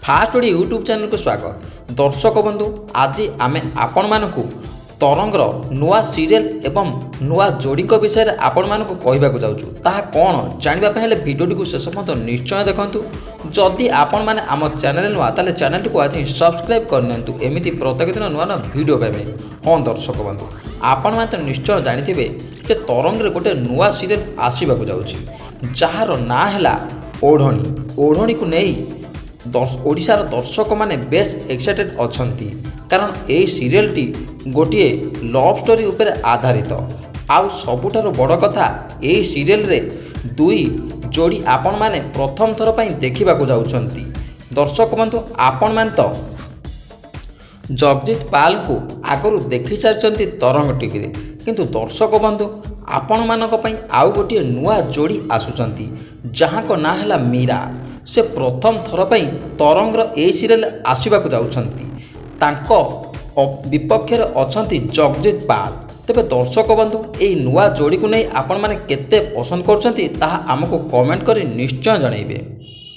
Fast OD YouTube channel को स्वागत। दर्शक बंधु आज आमे आपण मानकु तरंगर नुआ सीरियल एवं नुआ जोड़ी विषय में आपण मानकु कहबाकू जाउछु। ताहा कोन जानिबा पय हेले वीडियो को शेष पर्यंत निश्चय देखंतु। जदि आपण माने आम चैनल नुआ ताले चैनल को आज सब्सक्राइब करनियंतु एमिति प्रत्येक दिन नुआ नुआ वीडियो पाइबे। हाँ दर्शक बंधु आपण माने तो निश्चय जानिथिबे जे तरंग रे गोटे नुआ सीरियल आसीबाकू जाउछि जहार ना हैला ओढ़णी। ओढ़णी को नहीं ओडिशार दर्शक माने बेस एक्साइटेड अछंती कारण ए सीरियलटी गोटे लव स्टोरी उपर आधारित। आउ सबुठारो बड़ कथा ए सीरियल रे दुई जोड़ी आपण माने प्रथम थर पई देखिबाकू जाउछंती। दर्शक बंधु आपण मान तो जगजीत पाल को आगरू देखि सारिछंती तरंग टीवी रे, किंतु दर्शक बंधु आपण मानक पई आउ गोटे नुआ जोड़ी आसुचंती जहाँ को ना हैला मीरा। से प्रथम थर पई तरंगर ए सीरियल आसबाकू जाउछंती। तांको विपक्षर अछंती जगजीत पाल। तेबे दर्शक बंधु ए नुआ जोड़ी को नहीं आपण माने केते पसंद करछंती ताहा हमको कमेंट करी निश्चय जणाइबे।